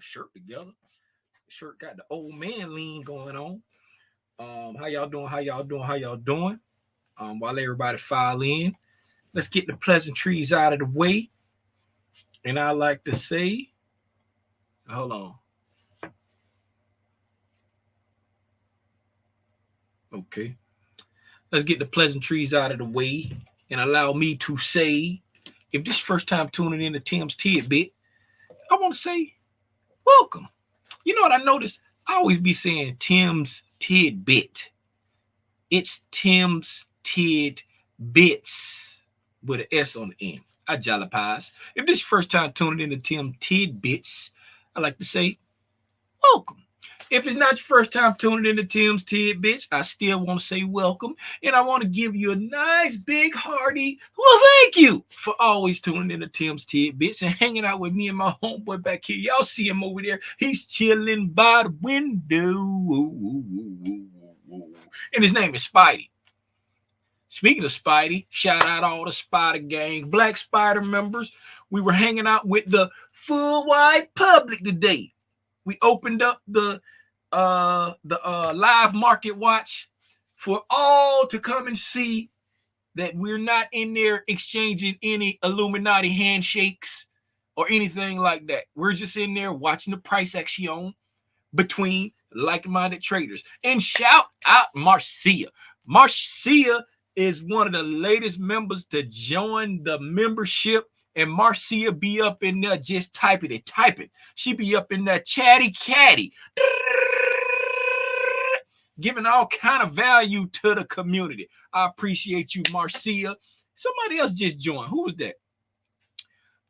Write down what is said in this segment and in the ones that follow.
my shirt together. The shirt got the old man lean going on. How y'all doing? How y'all doing? How y'all doing? While everybody file in, let's get the pleasantries out of the way. And I like to say, hold on. Okay. Let's get the pleasantries out of the way and allow me to say, if this is first time tuning in to Tim's Tidbit, I want to say, welcome. You know what I noticed? I always be saying Tim's Tidbit. It's Tim's Tidbits with an S on the end. I jalapies. If this is first time tuning in to Tim Tidbits, I like to say, welcome. If it's not your first time tuning in to Tim's Tidbits, I still want to say welcome. And I want to give you a nice, big, hearty, well, thank you for always tuning in to Tim's Tidbits and hanging out with me and my homeboy back here. Y'all see him over there. He's chilling by the window. And his name is Spidey. Speaking of Spidey, shout out all the Spider Gang, Black Spider members. We were hanging out with the full wide public today. We opened up the live market watch for all to come and see that we're not in there exchanging any Illuminati handshakes or anything like that. We're just in there watching the price action between like-minded traders. And shout out Marcia. Marcia is one of the latest members to join the membership. And Marcia be up in there just typing it. She be up in there chatty catty, giving all kind of value to the community. I appreciate you, Marcia. Somebody else just joined. Who was that?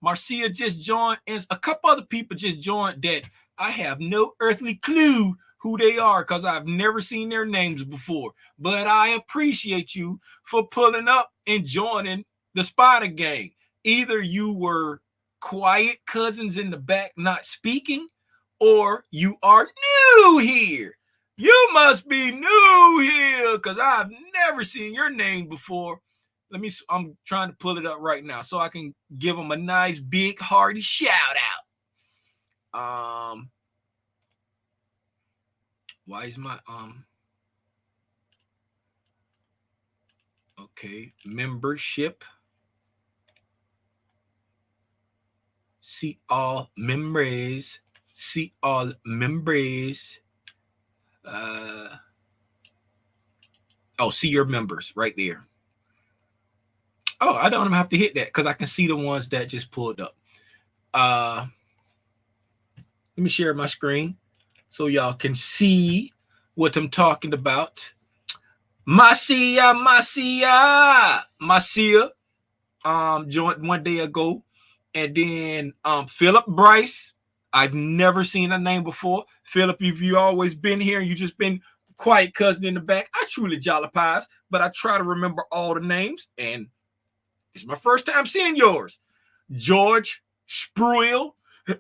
Marcia just joined, and a couple other people just joined that I have no earthly clue who they are because I've never seen their names before. But I appreciate you for pulling up and joining the Spider Gang. Either you were quiet cousins in the back not speaking, or you are new here. You must be new here because I've never seen your name before. I'm trying to pull it up right now so I can give them a nice big hearty shout out. Why is my okay, membership. See all members. See all members. See your members right there. Oh, I don't even have to hit that because I can see the ones that just pulled up. Let me share my screen so y'all can see what I'm talking about. Marcia joined 1 day ago. And then Philip Bryce, I've never seen that name before. Philip, if you always been here and you just been quiet cousin in the back, I truly jollipies, but I try to remember all the names. And it's my first time seeing yours. George Spruill.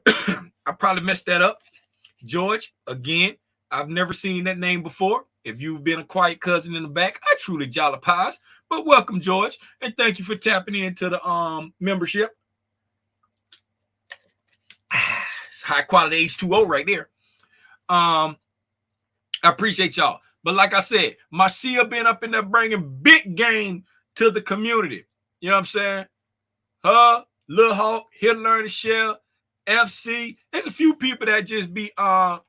I probably messed that up. George, again, I've never seen that name before. If you've been a quiet cousin in the back, I truly jollipies. But welcome, George, and thank you for tapping into the membership. It's high quality H2O right there. I appreciate y'all. But like I said, Marcia been up in there bringing big game to the community. You know what I'm saying? Her, Lil Hawk, here to learn to share, FC. There's a few people that just be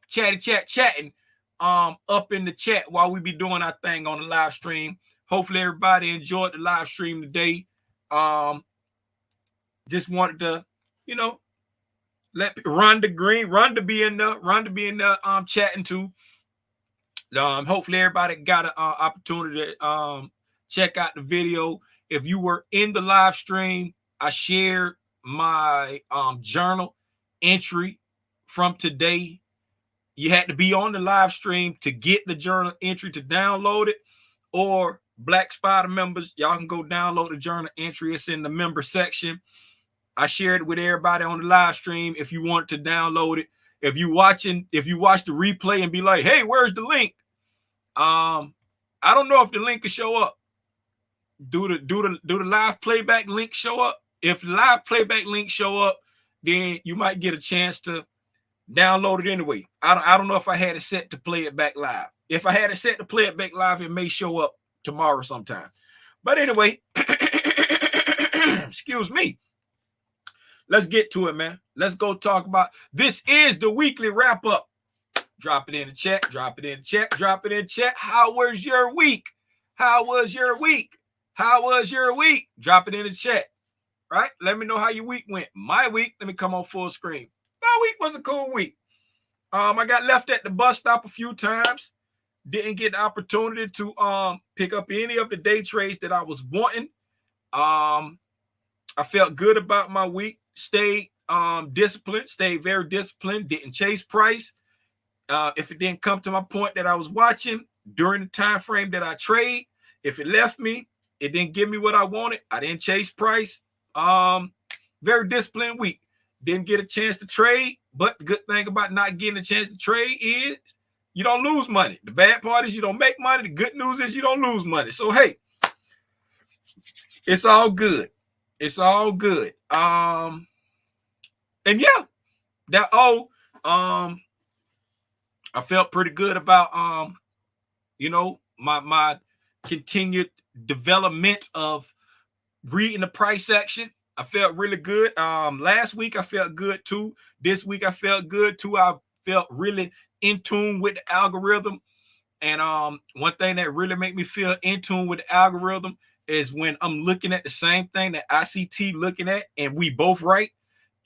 chatting up in the chat while we be doing our thing on the live stream. Hopefully everybody enjoyed the live stream today. Just wanted to, let Rhonda be in there, chatting too. Hopefully everybody got an opportunity to check out the video. If you were in the live stream, I shared my journal entry from today. You had to be on the live stream to get the journal entry to download it, or Black Spider members, y'all can go download the journal entry. It's in the member section. I shared it with everybody on the live stream. If you want to download it, if you watch the replay and be like, "Hey, where's the link?" I don't know if the link will show up. Do the live playback link show up? If the live playback link show up, then you might get a chance to Download it anyway. I don't know if I had it set to play it back live. If I had it set to play it back live, it may show up tomorrow sometime. But anyway, excuse me. Let's get to it, man. Let's go talk about this. Is the weekly wrap up. Drop it in the chat. Drop it in the chat. Drop it in the chat. How was your week? How was your week? How was your week? Drop it in the chat. Right? Let me know how your week went. My week, let me come on full screen. My week was a cool week. I got left at the bus stop a few times. Didn't get the opportunity to pick up any of the day trades that I was wanting. I felt good about my week. Stayed disciplined. Stayed very disciplined. Didn't chase price. If it didn't come to my point that I was watching during the time frame that I trade, if it left me, it didn't give me what I wanted. I didn't chase price. Very disciplined week. Didn't get a chance to trade, but the good thing about not getting a chance to trade is you don't lose money. The bad part is you don't make money. The good news is you don't lose money. So, hey, it's all good. It's all good. And yeah, I felt pretty good about, my continued development of reading the price section. I felt really good. Last week I felt good too. This week I felt good too. I felt really in tune with the algorithm. And one thing that really made me feel in tune with the algorithm is when I'm looking at the same thing that ICT looking at, and we both right.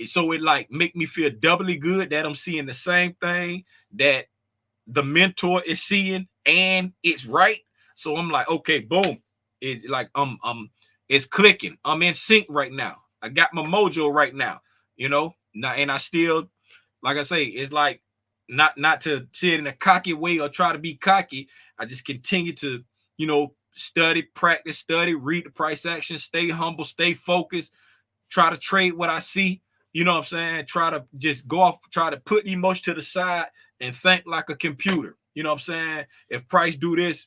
So it like make me feel doubly good that I'm seeing the same thing that the mentor is seeing, and it's right. So I'm like, okay, boom. It's like it's clicking. I'm in sync right now. I got my mojo right now, and I still, like I say, it's like not to say it in a cocky way or try to be cocky. I just continue to, study, practice, read the price action, stay humble, stay focused, try to trade what I see. You know what I'm saying? Try to just go off, try to put emotion to the side and think like a computer. You know what I'm saying? If price do this.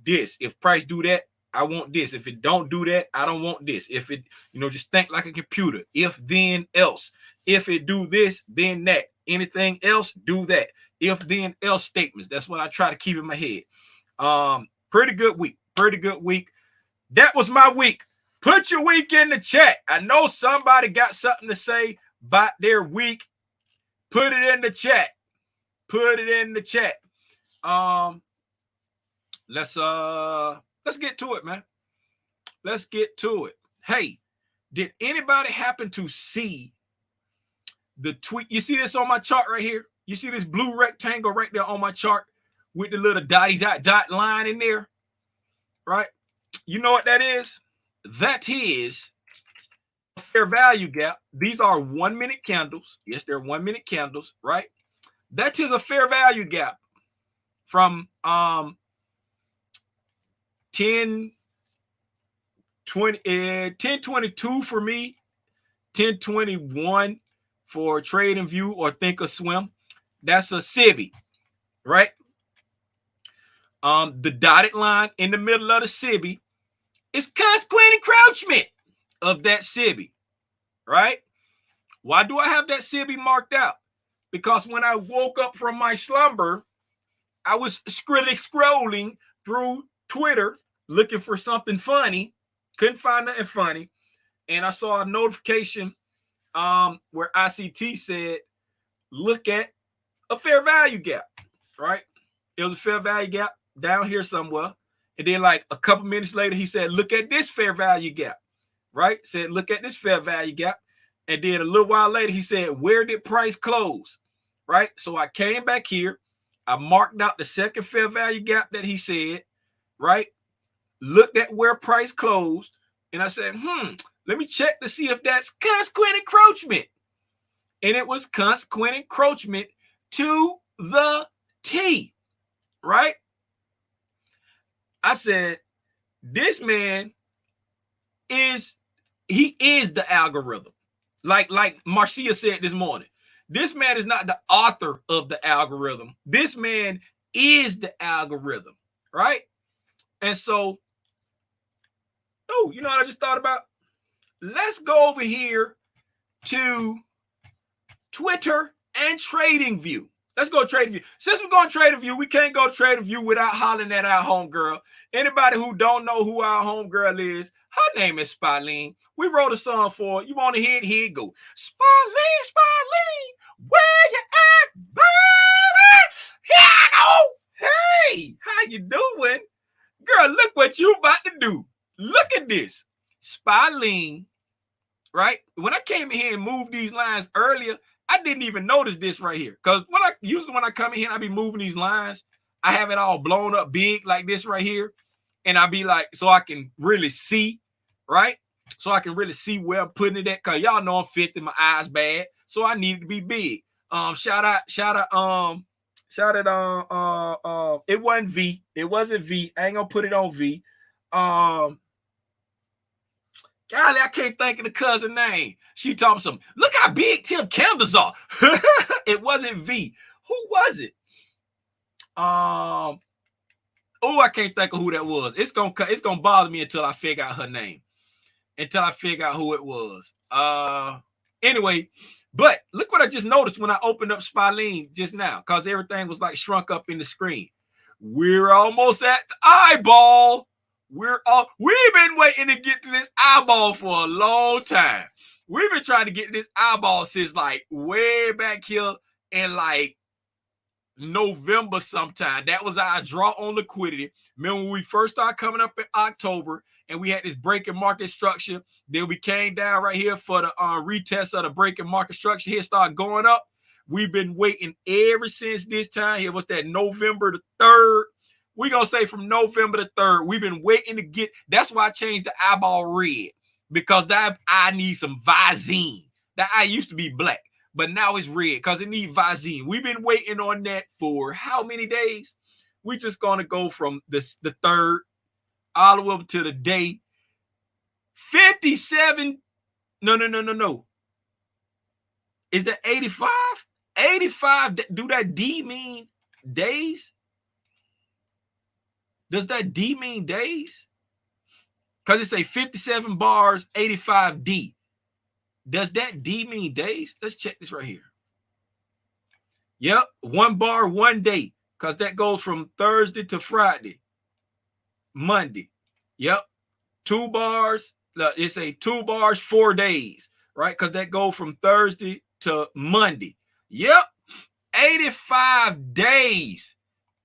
If price do that, I want this. If it don't do that, I don't want this. If it, just think like a computer. If, then, else. If it do this, then that. Anything else, do that. If, then, else statements. That's what I try to keep in my head. Pretty good week. Pretty good week. That was my week. Put your week in the chat. I know somebody got something to say about their week. Put it in the chat. Put it in the chat. Let's get to it, man. Let's get to it. Hey, did anybody happen to see the tweet? You see this on my chart right here? You see this blue rectangle right there on my chart with the little dot line in there? Right? You know what that is? That is a fair value gap. These are 1 minute candles. Yes, they're 1 minute candles, right? That is a fair value gap from 1022 for me, 1021 for TradingView or Thinkorswim. That's a SIBI, right? The dotted line in the middle of the SIBI is consequent encroachment of that SIBI, right? Why do I have that SIBI marked out? Because when I woke up from my slumber, I was scrolling through Twitter looking for something funny, couldn't find nothing funny, and I saw a notification where ICT said, look at a fair value gap, right? It was a fair value gap down here somewhere, and then like a couple minutes later, he said, look at this fair value gap, right? Said, look at this fair value gap, and then a little while later, he said, where did price close, right? So I came back here, I marked out the second fair value gap that he said, right? Looked at where price closed, and I said, let me check to see if that's consequent encroachment. And it was consequent encroachment to the T, right? I said, this man is the algorithm. Like Marcia said this morning, this man is not the author of the algorithm. This man is the algorithm, right? And so, you know what I just thought about? Let's go over here to Twitter and TradingView. Let's go TradingView. Since we're going to TradingView, we can't go TradingView without hollering at our homegirl. Anybody who don't know who our homegirl is, her name is Spyleen. We wrote a song for her. You want to hear it? Here it go. Spyleen, Spyleen, where you at, baby? Here I go. Hey, how you doing? Girl, look what you about to do. Look at this. Spyleen, right? When I came in here and moved these lines earlier, I didn't even notice this right here. Because when I come in here and I be moving these lines, I have it all blown up big like this right here. And I be like, so I can really see, right? So I can really see where I'm putting it at. Because y'all know I'm 50, my eyes bad. So I need it to be big. Shout out, it wasn't V. It wasn't V. I ain't gonna put it on V. Golly, I can't think of the cousin name. She told me something. Look how big Tim Campbell's are. It wasn't V. Who was it? Oh, I can't think of who that was. It's gonna bother me until I figure out her name. Until I figure out who it was. Anyway, but look what I just noticed when I opened up Spyleen just now, because everything was like shrunk up in the screen. We're almost at the eyeball. We've been waiting to get to this eyeball for a long time. We've been trying to get this eyeball since like way back here in like November sometime. That was our draw on liquidity. Remember when we first started coming up in October and we had this breaking market structure. Then we came down right here for the retest of the breaking market structure. Here started going up. We've been waiting ever since this time. Here was that November the 3rd. We're going to say from November the 3rd, we've been waiting to get. That's why I changed the eyeball red, because that eye needs some Visine. That eye used to be black, but now it's red because it needs Visine. We've been waiting on that for how many days? We're just going to go from the 3rd all the way up to the day 57. No. Is that 85? 85, do that D mean days? Does that D mean days? Because it say 57 bars, 85 D. Does that D mean days? Let's check this right here. Yep, 1 bar, 1 day. Because that goes from Thursday to Friday. Monday. Yep. 2 bars. It's a 2 bars, 4 days. Right? Because that goes from Thursday to Monday. Yep. 85 days.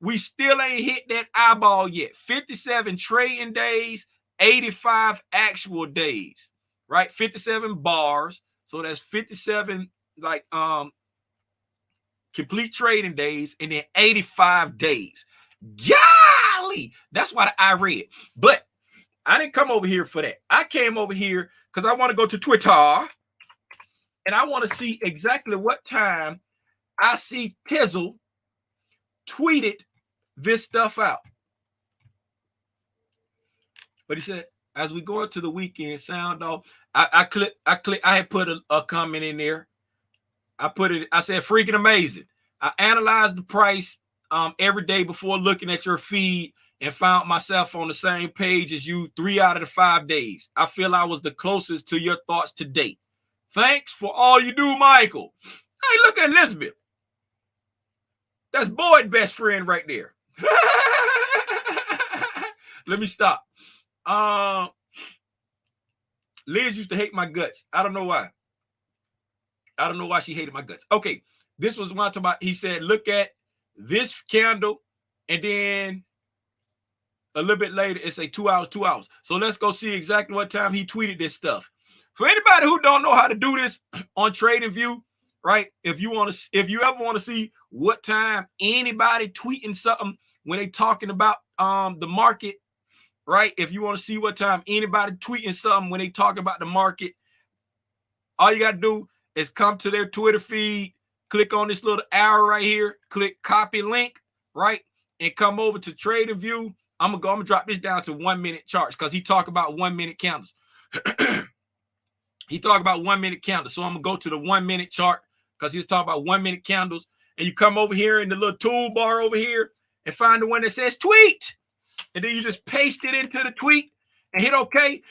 We still ain't hit that eyeball yet. 57 trading days, 85 actual days, right? 57 bars. So that's 57 like complete trading days, and then 85 days. Golly, that's why I read. But I didn't come over here for that. I came over here because I want to go to Twitter and I want to see exactly what time I see Tizzle tweeted this stuff out. But he said, as we go into the weekend, sound off. I had put a comment in there. I said, freaking amazing. I analyzed the price every day before looking at your feed and found myself on the same page as you 3 out of the 5 days. I feel I was the closest to your thoughts to date. Thanks for all you do, Michael. Hey, look at Elizabeth. That's Boyd's best friend right there. Let me stop. Liz used to hate my guts. I don't know why. I don't know why she hated my guts. Okay, this was one about. He said, look at this candle, and then a little bit later, it's a 2 hours, 2 hours. So let's go see exactly what time he tweeted this stuff. For anybody who don't know how to do this on TradingView, right? If you ever want to see what time anybody tweeting something when they talking about the market, right? If you want to see what time anybody tweeting something when they talk about the market, all you got to do is come to their Twitter feed, click on this little arrow right here, click copy link, right? And come over to TradingView. I'm gonna drop this down to 1 minute charts because he talk about 1 minute candles. He talk about 1 minute candles. So I'm gonna go to the 1 minute chart because he's talking about 1 minute candles. And you come over here in the little toolbar over here and find the one that says tweet. And then you just paste it into the tweet and hit OK. And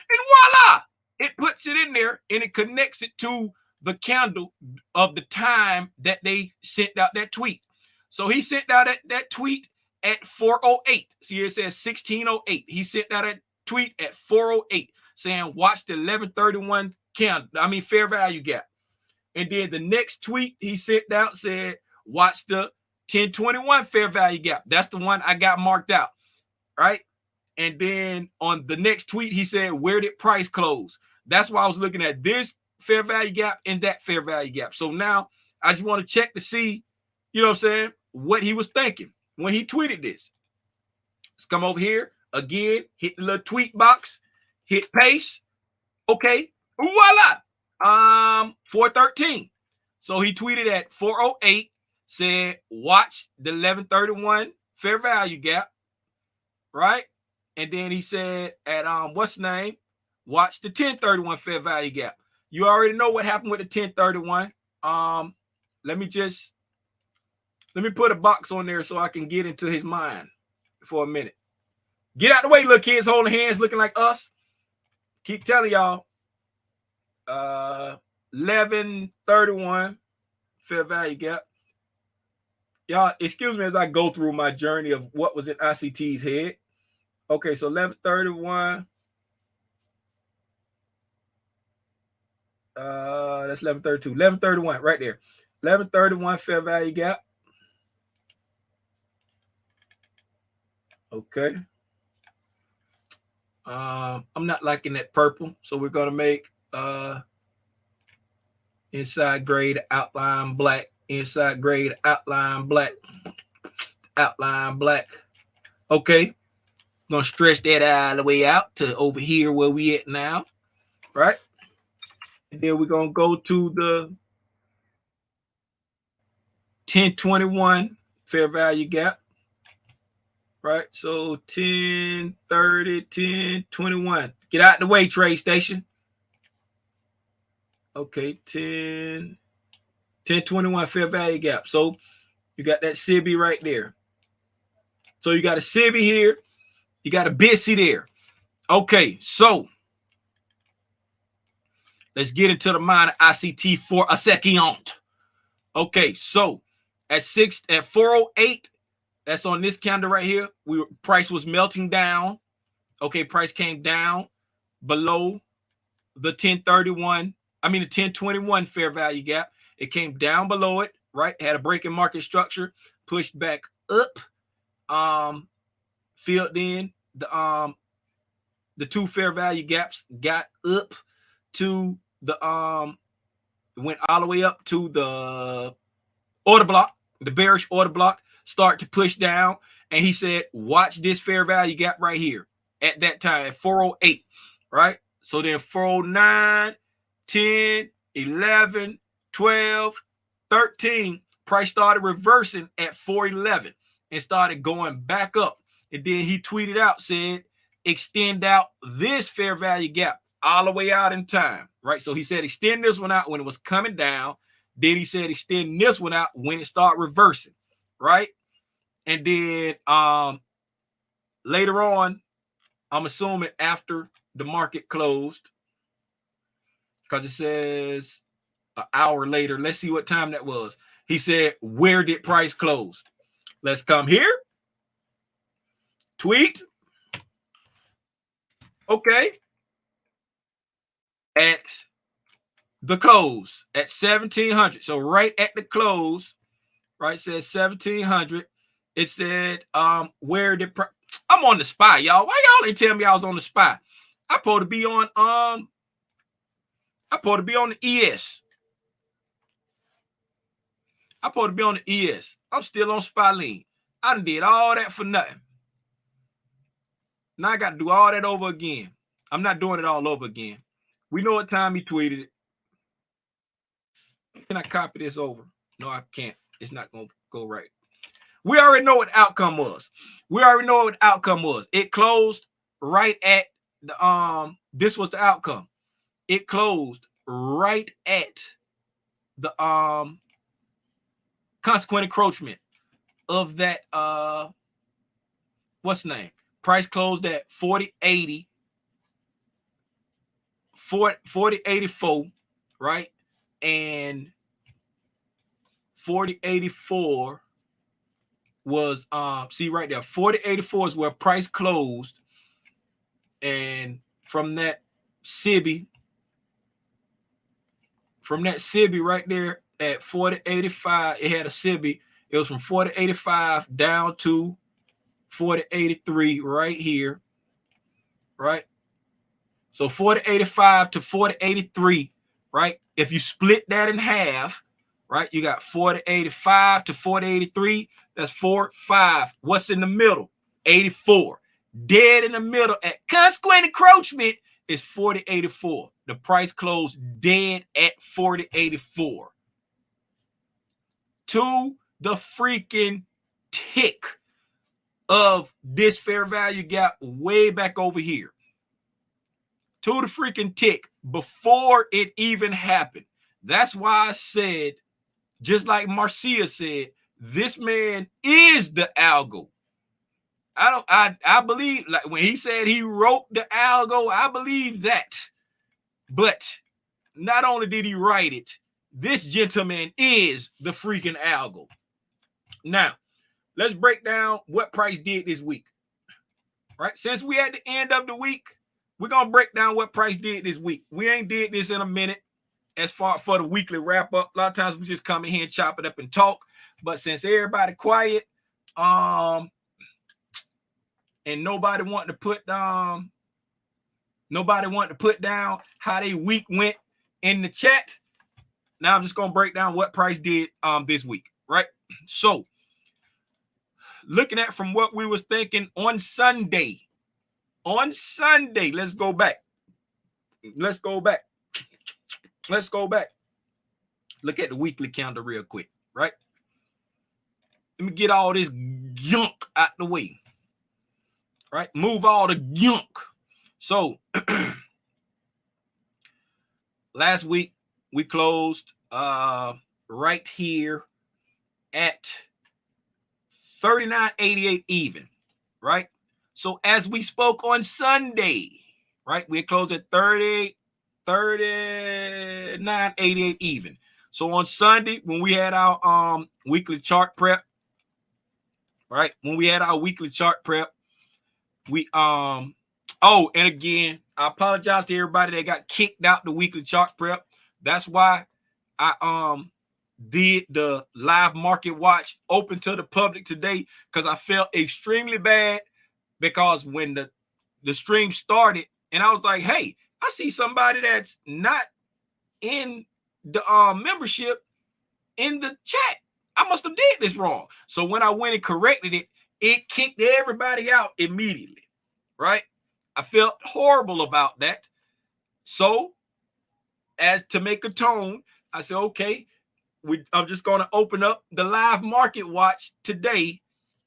voila! It puts it in there and it connects it to the candle of the time that they sent out that tweet. So he sent out that tweet at 4:08. See, it says 16:08. He sent out a tweet at 4:08 saying, watch the 11:31 candle. I mean, fair value gap. And then the next tweet he sent out said, watch the 10:21 fair value gap. That's the one I got marked out. Right. And then on the next tweet, he said, where did price close? That's why I was looking at this fair value gap and that fair value gap. So now I just want to check to see, you know what I'm saying, what he was thinking when he tweeted this. Let's come over here again, hit the little tweet box, hit paste. Okay, voila. 4:13. So he tweeted at 4:08, said, watch the 11:31 fair value gap, right? And then he said at what's the name? Watch the 10:31 fair value gap. You already know what happened with the 10:31. Let me put a box on there so I can get into his mind for a minute. Get out the way, little kids holding hands looking like us. Keep telling y'all. 11:31 fair value gap. Y'all, excuse me as I go through my journey of what was in ICT's head. Okay, so 11:31. That's 11:32. 11:31 right there. 11:31 fair value gap. Okay. I'm not liking that purple, so we're gonna make inside grade outline black, inside grade outline black, outline black. Okay, gonna stretch that all the way out to over here where we at now, right? And then we're gonna go to the 10:21 fair value gap. Right, so 10:30, 10:21. Get out the way, trade station. Okay, 10:21 fair value gap. So you got that SIBI right there. So you got a SIBI here. You got a BISI there. Okay, so let's get into the mind of ICT for a second. Okay, so at 4:08. That's on this candle right here. Price was melting down. Okay, price came down below the 10:31. I mean the 10:21 fair value gap. It came down below it, right? Had a break in market structure, pushed back up. Filled in the two fair value gaps, got up to the went all the way up to the order block, the bearish order block. Start to push down, and he said, watch this fair value gap right here at that time at 4:08, right? So then 4:09, 10, 11, 12, 13, price started reversing at 4:11 and started going back up. And then he tweeted out, said, extend out this fair value gap all the way out in time, right? So he said, extend this one out when it was coming down. Then he said, extend this one out when it started reversing. Right. And then later on, I'm assuming after the market closed, because it says an hour later. Let's see what time that was. He said, where did price close? Let's come here. Tweet. Okay. At the close at 1700. So right at the close. Right, says 1700. It said, where did I'm on the SPY, y'all. Why y'all ain't tell me I was on the SPY? I'm supposed to be on the ES. I'm supposed to be on the ES. I'm still on SPY lean. I done did all that for nothing. Now I got to do all that over again. I'm not doing it all over again. We know what time he tweeted it. Can I copy this over? No, I can't. It's not going to go right. We already know what the outcome was. It closed right at the this was the outcome. It closed right at the consequent encroachment of that what's the name? Price closed at 40.80 40.84, right? and 4084 was see right there, 4084 is where price closed, and from that SIBI right there at 4085, it had a SIBI. It was from 4085 down to 4083 right here, right? So 4085 to 4083, right? If you split that in half, right, you got 4085 to 4083. That's 4.5. What's in the middle? 84. Dead in the middle at consequent encroachment is 4084. The price closed dead at 4084. To the freaking tick of this fair value gap way back over here. To the freaking tick before it even happened. That's why I said, just like Marcia said, this man is the algo. I believe, like when he said he wrote the algo, I believe that. But not only did he write it, this gentleman is the freaking algo. Now, let's break down what price did this week. Right? Since we at the end of the week, we're going to break down what price did this week. We ain't did this in a minute as far for the weekly wrap up. A lot of times we just come in here and chop it up and talk. But since everybody quiet, and nobody wanted to put down how they week went in the chat, now I'm just going to break down what price did this week, right? So, looking at from what we was thinking on Sunday, let's go back. Look at the weekly calendar real quick, right? Let me get all this gunk out the way, right? Move all the gunk. So, last week we closed right here at 39.88 even, right? So as we spoke on Sunday, right, we closed at 39.88 even. So on Sunday, when we had our weekly chart prep, right? When we had our weekly chart prep, we and again, I apologize to everybody that got kicked out the weekly chart prep. That's why I did the live market watch open to the public today, because I felt extremely bad, because when the stream started and I was like, hey, I see somebody that's not in the membership in the chat. I must have did this wrong. So when I went and corrected it, it kicked everybody out immediately, right? I felt horrible about that. So as to make a tone, I said, okay, I'm just going to open up the live market watch today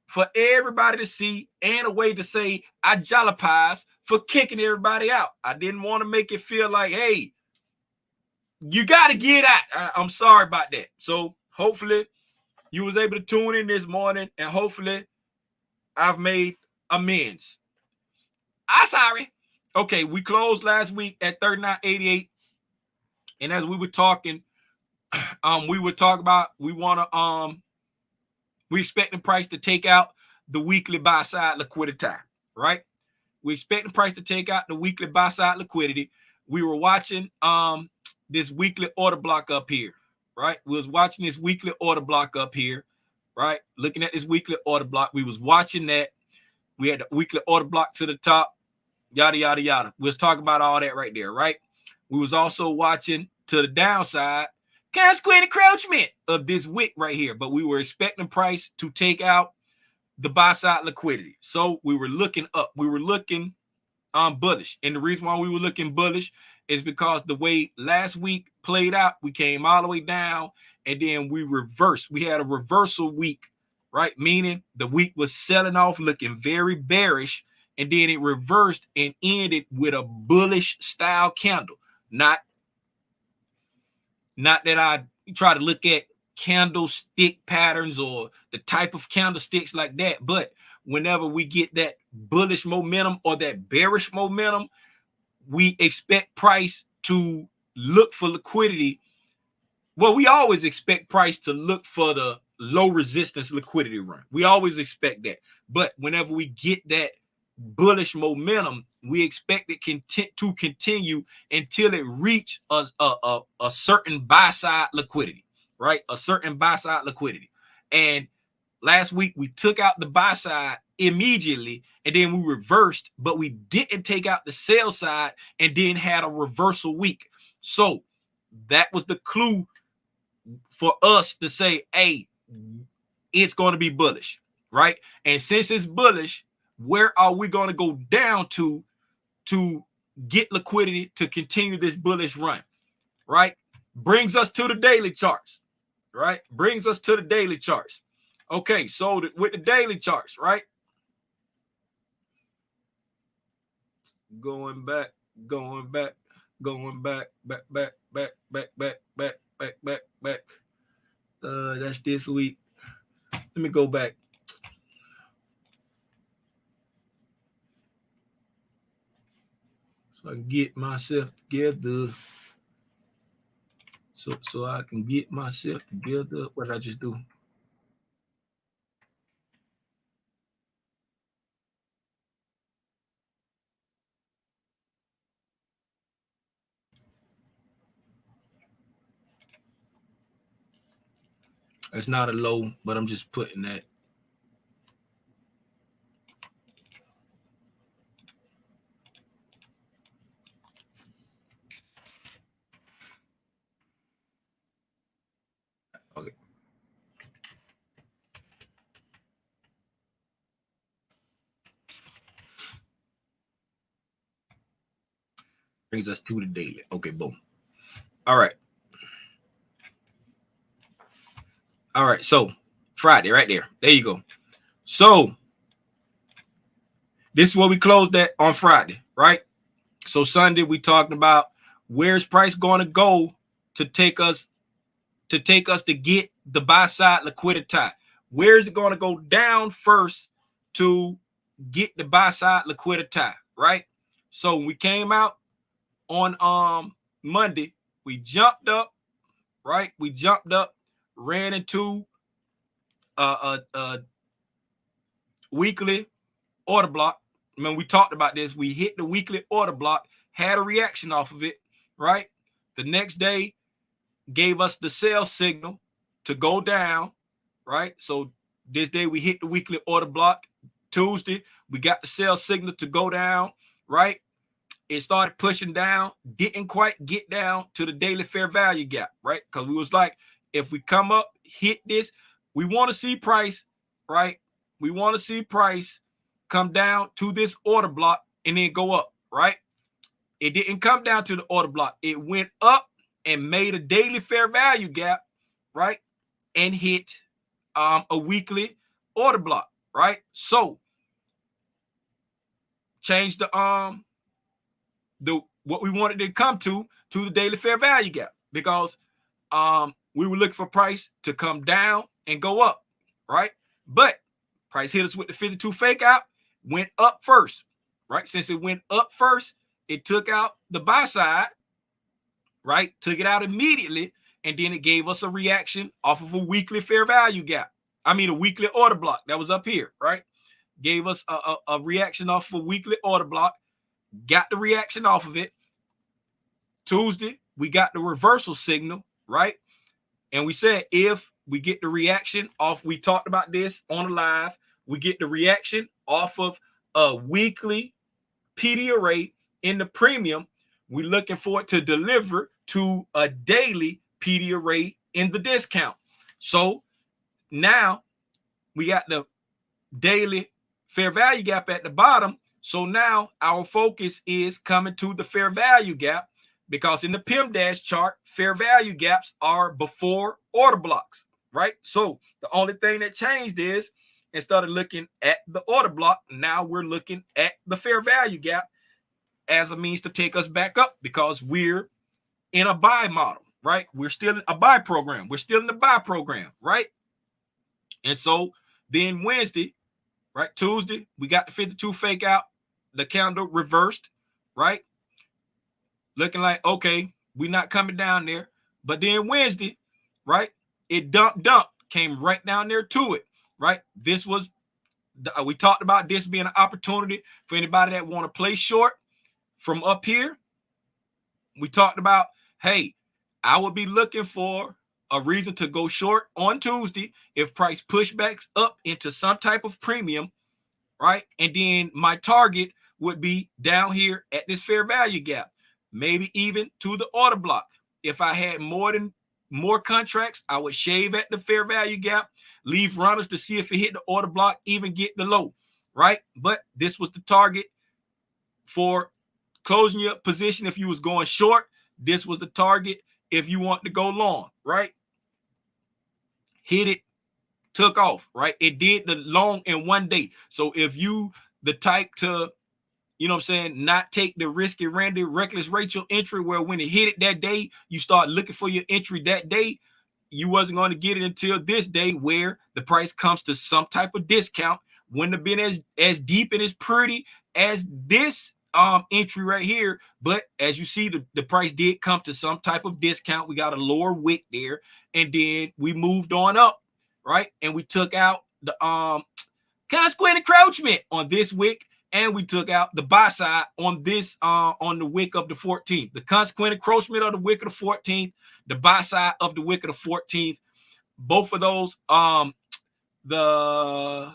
for everybody to see, and a way to say I jalapized for kicking everybody out. I didn't want to make it feel like, hey, you got to get out. I'm sorry about that. So hopefully you was able to tune in this morning, and hopefully I've made amends. I'm sorry. Okay, we closed last week at 39.88. And as we were talking, we would talk about we expect the price to take out the weekly buy side liquidity, right? We expect the price to take out the weekly buy side liquidity. We were watching this weekly order block up here, right? We was watching this weekly order block up here, right? Looking at this weekly order block, we was watching that. We had the weekly order block to the top, yada yada yada. We was talking about all that right there, right? We was also watching to the downside, consequent encroachment of this wick right here, but we were expecting price to take out the buy side liquidity. So we were looking up. We were looking bullish. And the reason why we were looking bullish is because the way last week played out, we came all the way down and then we reversed. We had a reversal week, right? Meaning the week was selling off, looking very bearish, and then it reversed and ended with a bullish style candle. Not that I try to look at candlestick patterns or the type of candlesticks like that, but whenever we get that bullish momentum or that bearish momentum, we expect price to look for liquidity Well, we always expect price to look for the low resistance liquidity run. We always expect that. But whenever we get that bullish momentum, we expect it to continue until it reach a certain buy side liquidity, right? A certain buy side liquidity. And last week we took out the buy side immediately, and then we reversed, but we didn't take out the sell side, and then had a reversal week. So that was the clue for us to say, hey, it's going to be bullish, right? And since it's bullish, where are we going to go down to get liquidity to continue this bullish run, right? Brings us to the daily charts, right? Brings us to the daily charts. Okay, so with the daily charts, right? Going back, back. That's this week. Let me go back. So I can get myself together. So I can get myself together. What did I just do? It's not a low, but I'm just putting that. Okay. Brings us to the daily. Okay, boom. All right. All right. So Friday, right there. There you go. So this is what we closed at on Friday, right? So Sunday we talked about where's price going to go to take us to get the buy side liquidity. Where is it going to go down first to get the buy side liquidity, right? So we came out on Monday, we jumped up, right? We jumped up, ran into a weekly order block. I mean, we talked about this. We hit the weekly order block, had a reaction off of it, right? The next day gave us the sell signal to go down, right? So this day we hit the weekly order block. Tuesday, we got the sell signal to go down, right? It started pushing down, didn't quite get down to the daily fair value gap, right? Because we was like, if we come up, hit this, we want to see price, right? We want to see price come down to this order block and then go up, right? It didn't come down to the order block. It went up and made a daily fair value gap, right? And hit a weekly order block, right? So change the what we wanted to come to the daily fair value gap, because we were looking for price to come down and go up, right? But price hit us with the 52 fake out, went up first, right? Since it went up first, it took out the buy side, right? Took it out immediately, and then it gave us a reaction off of a weekly fair value gap. I mean, a weekly order block that was up here, right? Gave us a reaction off of a weekly order block, got the reaction off of it. Tuesday, we got the reversal signal, right? And we said if we get the reaction off, we talked about this on the live, we get the reaction off of a weekly PD array in the premium, we're looking for it to deliver to a daily PD array in the discount. So now we got the daily fair value gap at the bottom. So now our focus is coming to the fair value gap, because in the PIM-DASH chart, fair value gaps are before order blocks, right? So the only thing that changed is instead of looking at the order block, now we're looking at the fair value gap as a means to take us back up, because we're in a buy model, right? We're still in a buy program. We're still in the buy program, right? And so then Wednesday, right, Tuesday, we got the 52 fake out, the candle reversed, right? Looking like, okay, we're not coming down there. But then Wednesday, right? It dumped, came right down there to it, right? This was, we talked about this being an opportunity for anybody that want to play short from up here. We talked about, hey, I would be looking for a reason to go short on Tuesday if price pushbacks up into some type of premium, right? And then my target would be down here at this fair value gap, maybe even to the order block. If I had more contracts, I would shave at the fair value gap, leave runners to see if it hit the order block, even get the low, right? But this was the target for closing your position. If you was going short, this was the target if you want to go long, right? Hit it, took off, right? It did the long in one day. So if you the type to, you know what I'm saying, not take the risky, randy, reckless Rachel entry where when it hit it that day, you start looking for your entry that day, you wasn't going to get it until this day where the price comes to some type of discount. Wouldn't have been as deep and as pretty as this entry right here, but as you see, the price did come to some type of discount. We got a lower wick there, and then we moved on up, right? And we took out the consequent encroachment on this wick, and we took out the buy side on this on the wick of the 14th. The consequent encroachment of the wick of the 14th, the buy side of the wick of the 14th. Both of those, the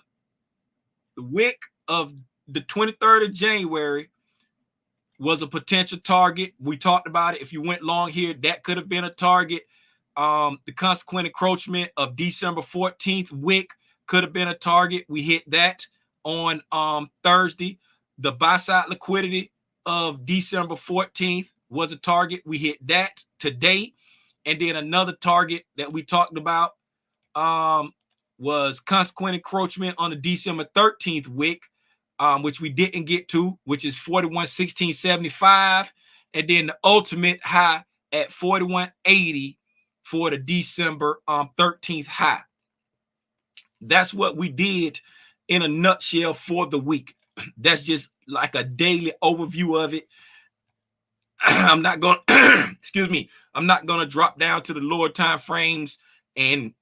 wick of the 23rd of January was a potential target. We talked about it. If you went long here, that could have been a target. The consequent encroachment of December 14th wick could have been a target. We hit that on Thursday. The buy side liquidity of December 14th was a target. We hit that today. And then another target that we talked about was consequent encroachment on the December 13th wick, which we didn't get to, which is 41.1675, and then the ultimate high at 41.80 for the December 13th high. That's what we did in a nutshell for the week. That's just like a daily overview of it. I'm not going excuse me, I'm not going to drop down to the lower time frames and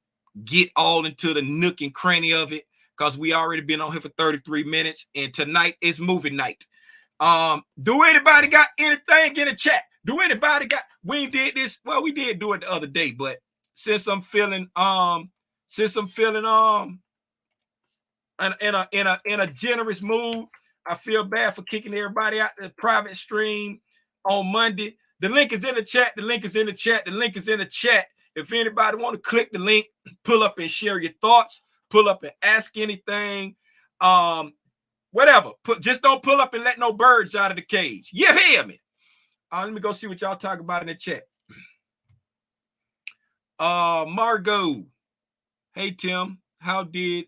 get all into the nook and cranny of it, because we already been on here for 33 minutes, and tonight is movie night. Do anybody got anything in the chat? Do anybody got, we did this, well, we did do it the other day, but since I'm feeling in a generous mood, I feel bad for kicking everybody out the private stream on Monday. The link is in the chat. The link is in the chat. The link is in the chat. If anybody want to click the link, pull up and share your thoughts, pull up and ask anything, whatever. Just don't pull up and let no birds out of the cage. You hear me? Let me go see what y'all talk about in the chat. Margot, hey Tim, how did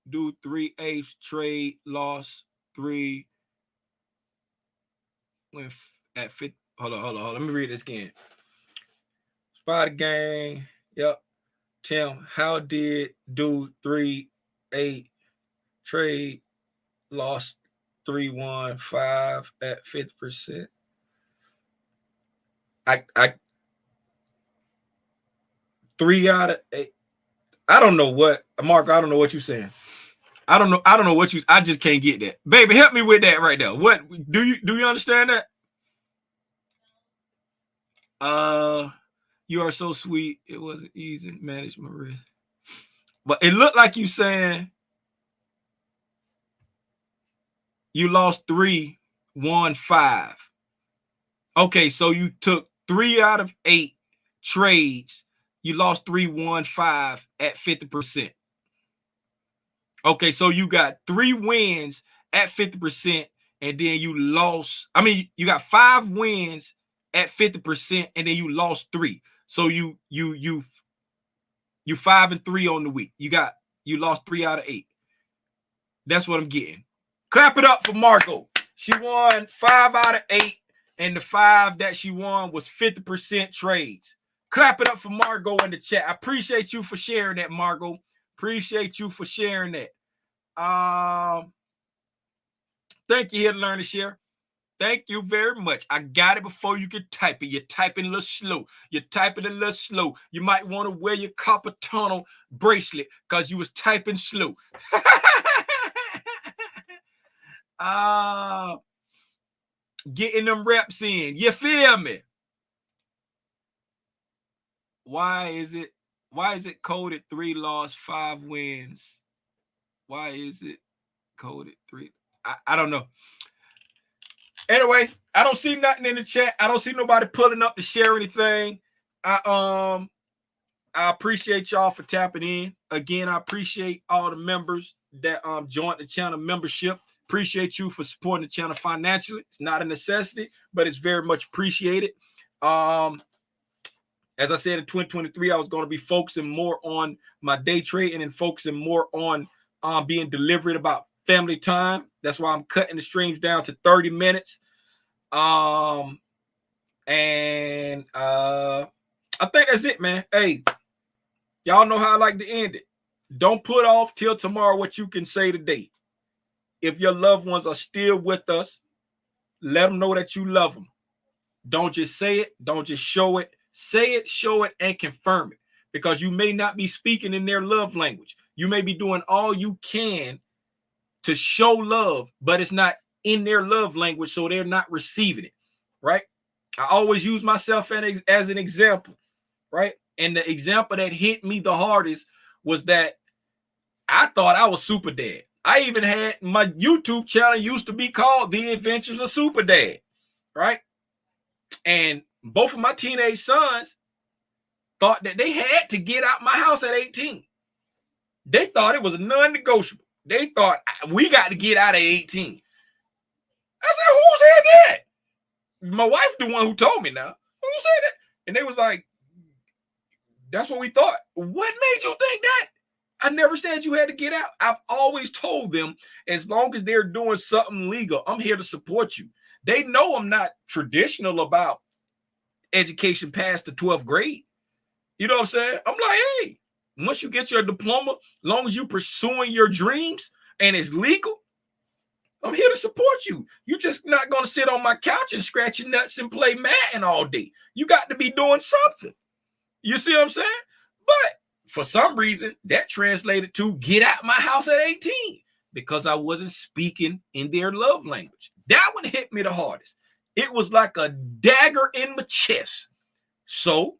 do 3/8 trade loss 3 when at 50? Hold on. Let me read this again. Spider Gang. Yep. Tim, how did do 3/8 trade lost 315 at 50%? I 3 out of 8. I don't know what, Mark. I don't know what you're saying. I don't know what you. I just can't get that, baby. Help me with that right now. What do you understand that? You are so sweet. It wasn't easy to manage my risk, but it looked like you saying you lost 315. Okay, so you took 3 out of 8 trades. You lost 315 at 50%. Okay, so you got 3 wins at 50%, and then you lost. I mean, you got 5 wins at 50%, and then you lost 3. So you 5 and 3 on the week. You lost 3 out of 8. That's what I'm getting. Clap it up for Margot. She won 5 out of 8, and the 5 that she won was 50% trades. Clap it up for Margot in the chat. I appreciate you for sharing that, Margot. Appreciate you for sharing that. Thank you, here to learn to share. Thank you very much. I got it before you could type it. You're typing a little slow. You're typing a little slow. You might want to wear your carpal tunnel bracelet because you was typing slow. Getting them reps in. You feel me? Why is it coded 3 loss, 5 wins? Why is it coded 3? I don't know. Anyway, I don't see nothing in the chat. I don't see nobody pulling up to share anything. I appreciate y'all for tapping in. Again, I appreciate all the members that joined the channel membership. Appreciate you for supporting the channel financially. It's not a necessity, but it's very much appreciated. As I said, in 2023, I was going to be focusing more on my day trading and focusing more on being deliberate about family time. That's why I'm cutting the streams down to 30 minutes. I think that's it, man. Hey, y'all know how I like to end it. Don't put off till tomorrow what you can say today. If your loved ones are still with us, let them know that you love them. Don't just say it. Don't just show it. Say it, show it, and confirm it. Because you may not be speaking in their love language. You may be doing all you can to show love, but it's not in their love language, so they're not receiving it, right? I always use myself as an example, right? And the example that hit me the hardest was that I thought I was Super Dad. I even had my YouTube channel used to be called The Adventures of Super Dad, right? And both of my teenage sons thought that they had to get out my house at 18. They thought it was a non-negotiable. They thought we got to get out at 18. I said, who said that? My wife, the one who told me now. Who said that? And they was like, that's what we thought. What made you think that? I never said you had to get out. I've always told them, as long as they're doing something legal, I'm here to support you. They know I'm not traditional about education past the 12th grade. You know what I'm saying? I'm like, hey, once you get your diploma, as long as you're pursuing your dreams and it's legal, I'm here to support you. You're just not going to sit on my couch and scratch your nuts and play Madden all day. You got to be doing something. You see what I'm saying? But for some reason, that translated to get out my house at 18 because I wasn't speaking in their love language. That one hit me the hardest. It was like a dagger in my chest. So,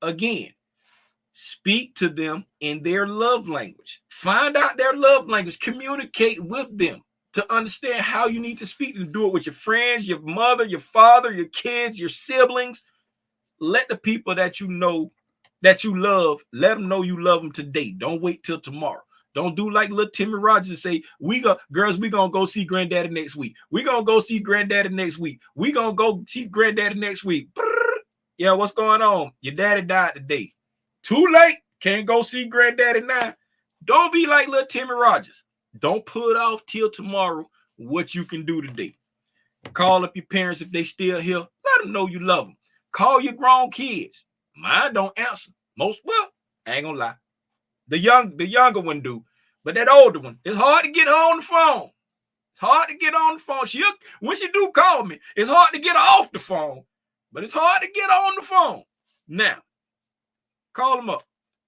again, speak to them in their love language. Find out their love language. Communicate with them to understand how you need to speak and do it with your friends, your mother, your father, your kids, your siblings. Let the people that you know that you love, let them know you love them today. Don't wait till tomorrow. Don't do like little Timmy Rogers and say, we gonna go see Granddaddy next week. We gonna go see Granddaddy next week. We gonna go see Granddaddy next week. Yeah, what's going on? Your daddy died today. Too late. Can't go see Granddaddy now. Don't be like little Timmy Rogers. Don't put off till tomorrow what you can do today. Call up your parents if they still here. Let them know you love them. Call your grown kids. Mine don't answer. I ain't gonna lie. The younger one do, but that older one, it's hard to get her on the phone. It's hard to get on the phone. When she do call me, it's hard to get her off the phone, but it's hard to get on the phone. Now, call them up.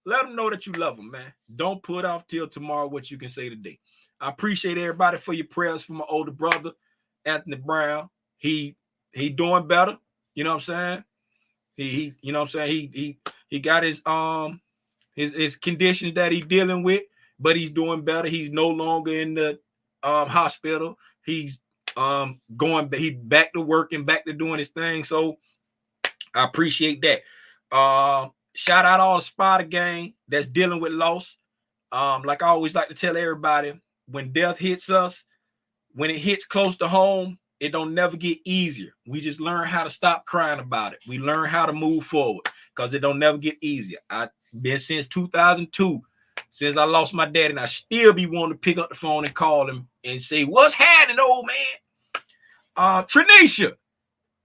Let them know that you love them, man. Don't put off till tomorrow what you can say today. I appreciate everybody for your prayers for my older brother, Anthony Brown. He doing better. You know what I'm saying? He you know what I'm saying? He got his conditions that he's dealing with, but he's doing better. He's no longer in the hospital. He's he's back to working, back to doing his thing. So I appreciate that. Shout out all the Spider gang that's dealing with loss. Like I always like to tell everybody, when death hits us, when it hits close to home, it don't never get easier. We just learn how to stop crying about it. We learn how to move forward because it don't never get easier. I've been since 2002, since I lost my dad, and I still be wanting to pick up the phone and call him and say, what's happening, old man? Tranisha,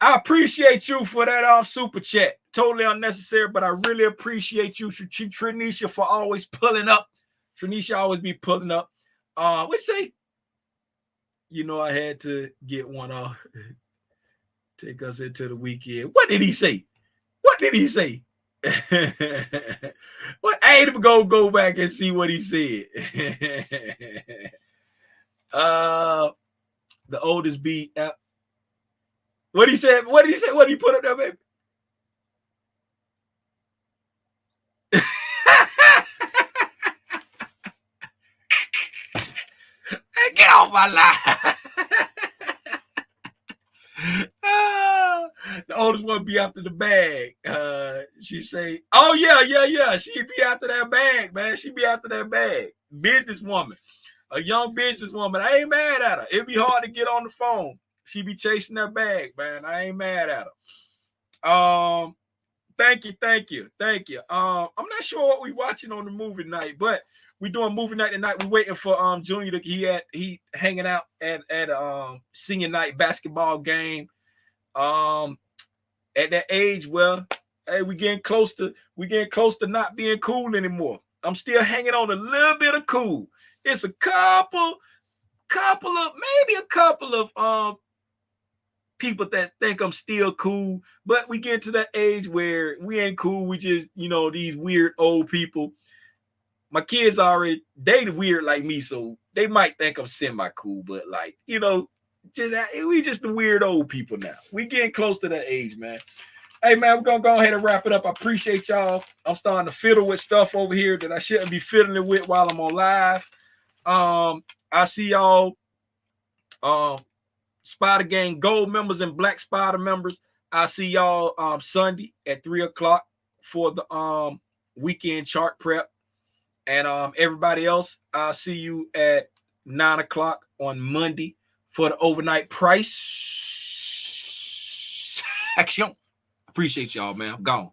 I appreciate you for that super chat. Totally unnecessary, but I really appreciate you, Tranisha, for always pulling up. Tranisha always be pulling up. What'd you say? You know, I had to get one off. Take us into the weekend. What did he say? What did he say? Well, I ain't even gonna go back and see what he said. The oldest beat. What he said? What did he say? What did he put up there, baby? Hey, get off my line. The oldest one be after the bag. She say, "Oh yeah. She be after that bag, man. She be after that bag. Businesswoman, a young businesswoman. I ain't mad at her. It'd be hard to get on the phone. She be chasing that bag, man. I ain't mad at her. Thank you. I'm not sure what we watching on the movie night, but we doing movie night tonight. We waiting for Junior. He hanging out at senior night basketball game. At that age, well, hey, we getting close to not being cool anymore. I'm still hanging on a little bit of cool. It's a couple of people that think I'm still cool, but we get to that age where we ain't cool. We just, these weird old people. My kids already, they weird like me, so they might think I'm semi-cool, but like, we just the weird old people now. We getting close to that age, man. Hey, man, we're going to go ahead and wrap it up. I appreciate y'all. I'm starting to fiddle with stuff over here that I shouldn't be fiddling with while I'm on live. I see y'all, Spider Gang Gold members and Black Spider members. I see y'all Sunday at 3:00 for the weekend chart prep. And everybody else, I'll see you at 9:00 on Monday for the overnight price action. Appreciate y'all, man. I'm gone.